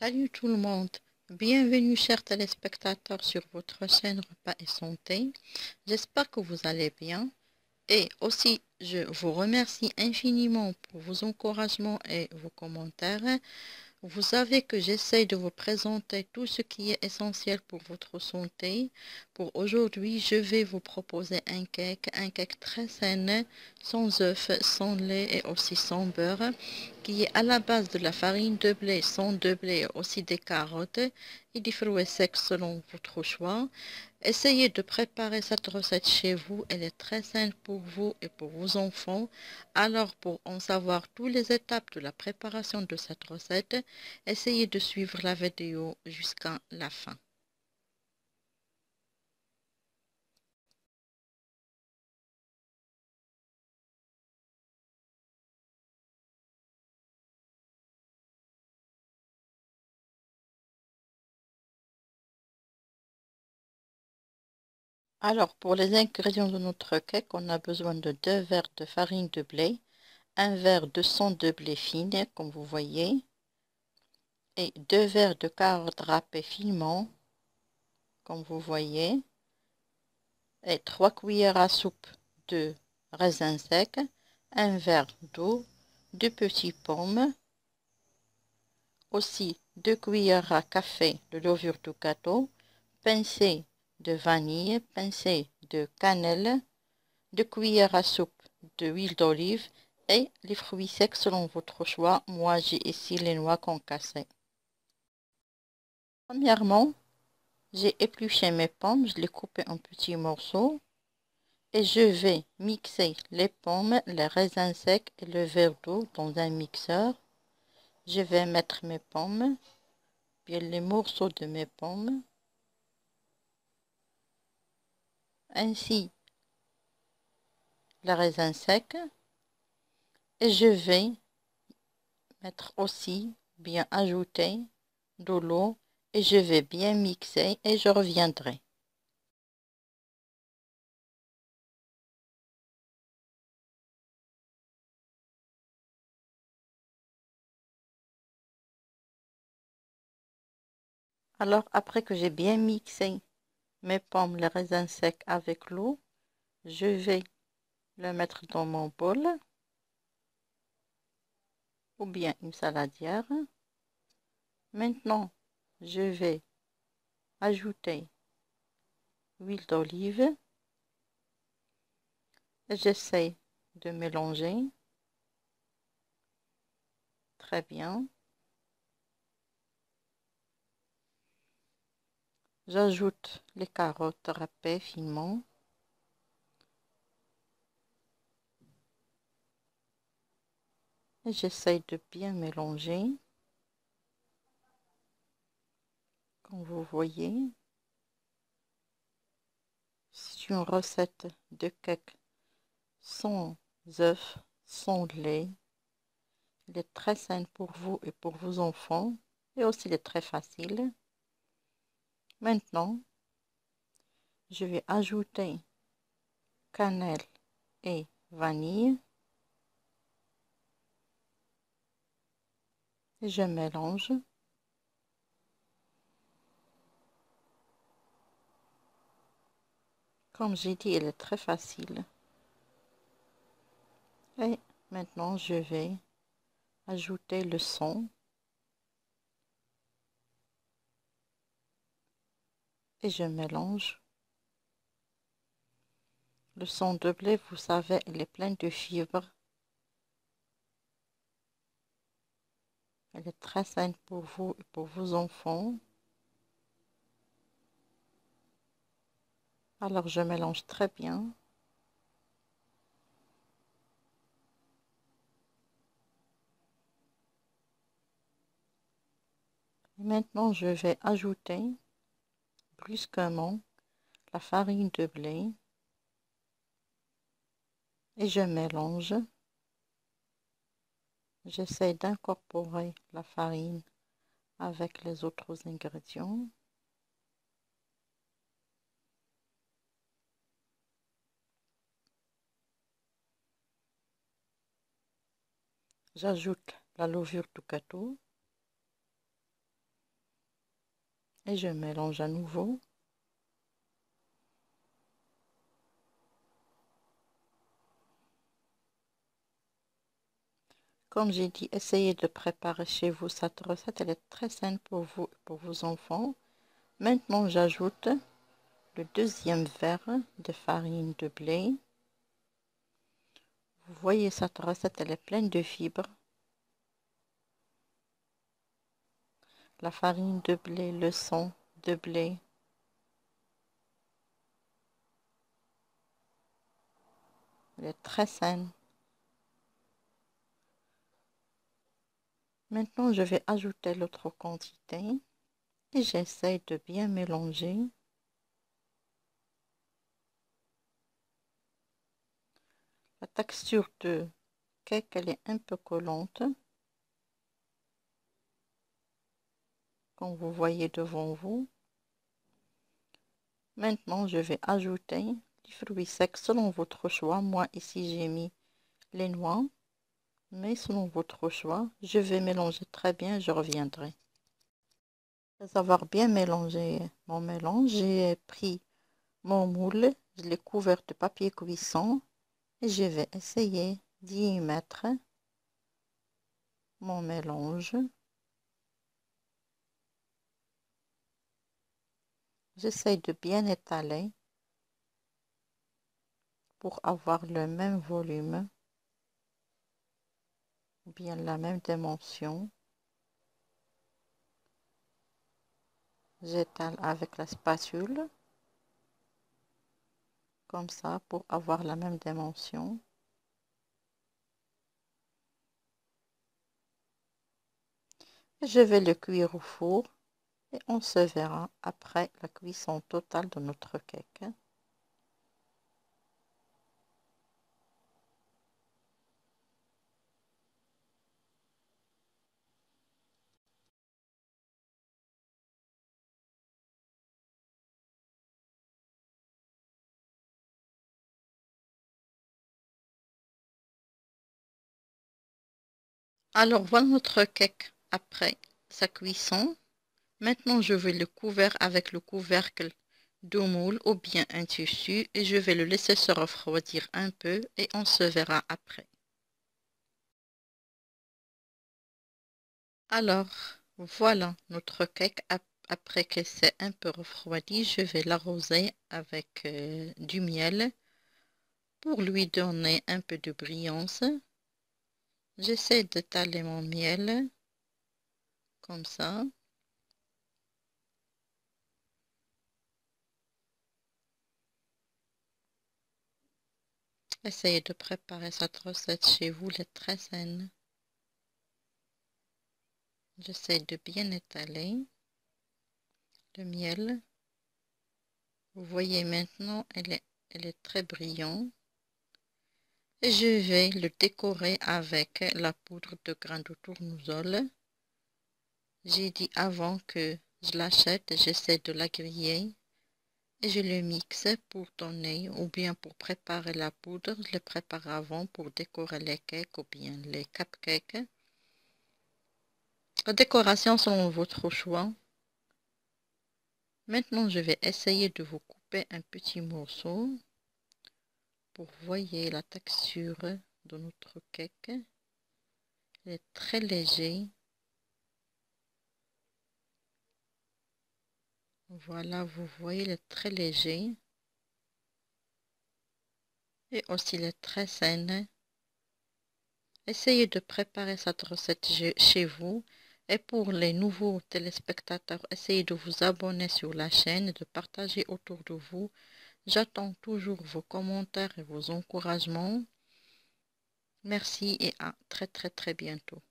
Salut tout le monde, bienvenue chers téléspectateurs sur votre chaîne Repas et Santé. J'espère que vous allez bien et aussi je vous remercie infiniment pour vos encouragements et vos commentaires. Vous savez que j'essaie de vous présenter tout ce qui est essentiel pour votre santé. Pour aujourd'hui, je vais vous proposer un cake très sain, sans œufs, sans lait et aussi sans beurre, qui est à la base de la farine de blé, sans de blé et aussi des carottes et des fruits secs selon votre choix. Essayez de préparer cette recette chez vous, elle est très simple pour vous et pour vos enfants. Alors pour en savoir toutes les étapes de la préparation de cette recette, essayez de suivre la vidéo jusqu'à la fin. Alors pour les ingrédients de notre cake, on a besoin de 2 verres de farine de blé, un verre de sang de blé fine comme vous voyez, et 2 verres de carottes râpées finement comme vous voyez, et 3 cuillères à soupe de raisins secs, un verre d'eau, 2 petites pommes, aussi 2 cuillères à café de levure de gâteau, pincée de vanille, pincée de cannelle, 2 cuillères à soupe d'huile d'olive et les fruits secs selon votre choix. Moi j'ai ici les noix concassées. Premièrement, j'ai épluché mes pommes, je les coupais en petits morceaux. Et je vais mixer les pommes, les raisins secs et le verre d'eau dans un mixeur. Je vais mettre mes pommes, puis les morceaux de mes pommes, ainsi les raisins secs. Et je vais mettre aussi, bien ajouter de l'eau et je vais bien mixer et je reviendrai. Alors après que j'ai bien mixé mes pommes, les raisins secs avec l'eau, je vais le mettre dans mon bol ou bien une saladière. Maintenant, je vais ajouter l'huile d'olive et j'essaie de mélanger très bien. J'ajoute les carottes râpées finement. Et j'essaie de bien mélanger. Comme vous voyez, c'est une recette de cake sans œufs, sans lait. Il est très sain pour vous et pour vos enfants. Et aussi il est très facile. Maintenant, je vais ajouter cannelle et vanille. Et je mélange. Comme j'ai dit, elle est très facile. Et maintenant, je vais ajouter le sang. Et je mélange. Le sang de blé, vous savez, il est plein de fibres. Elle est très saine pour vous et pour vos enfants. Alors, je mélange très bien. Et maintenant, je vais ajouter brusquement la farine de blé. Et je mélange. J'essaie d'incorporer la farine avec les autres ingrédients. J'ajoute la levure de gâteau. et je mélange à nouveau. Comme j'ai dit, essayez de préparer chez vous cette recette. Elle est très saine pour vous et pour vos enfants. Maintenant, j'ajoute le deuxième verre de farine de blé. Vous voyez, cette recette, elle est pleine de fibres. La farine de blé, le sang de blé. Elle est très saine. Maintenant, je vais ajouter l'autre quantité et j'essaie de bien mélanger. La texture de cake, elle est un peu collante, comme vous voyez devant vous. Maintenant, je vais ajouter les fruits secs selon votre choix. Moi, ici, j'ai mis les noix, mais selon votre choix, je vais mélanger très bien, je reviendrai. Après avoir bien mélangé mon mélange, j'ai pris mon moule, je l'ai couvert de papier cuisson et je vais essayer d'y mettre mon mélange. J'essaye de bien étaler pour avoir le même volume ou bien la même dimension. J'étale avec la spatule comme ça pour avoir la même dimension. Je vais le cuire au four et on se verra après la cuisson totale de notre cake. Alors voilà notre cake après sa cuisson. Maintenant je vais le couvrir avec le couvercle de moule ou bien un tissu et je vais le laisser se refroidir un peu et on se verra après. Alors voilà notre cake après qu'elle s'est un peu refroidie. Je vais l'arroser avec du miel pour lui donner un peu de brillance. J'essaie d'étaler mon miel comme ça. Essayez de préparer cette recette chez vous, elle est très saine. J'essaie de bien étaler le miel. Vous voyez maintenant, elle est très brillante. Et je vais le décorer avec la poudre de grains de tournesol. J'ai dit avant que je l'achète, j'essaie de la griller et je le mixe pour donner ou bien pour préparer la poudre. Je le prépare avant pour décorer les cakes ou bien les cupcakes. La décoration selon votre choix. Maintenant, je vais essayer de vous couper un petit morceau pour voyez la texture de notre cake. Elle est très léger. Voilà, vous voyez, il est très léger. Et aussi, il est très saine. Essayez de préparer cette recette chez vous. Et pour les nouveaux téléspectateurs, essayez de vous abonner sur la chaîne et de partager autour de vous. J'attends toujours vos commentaires et vos encouragements. Merci et à très bientôt.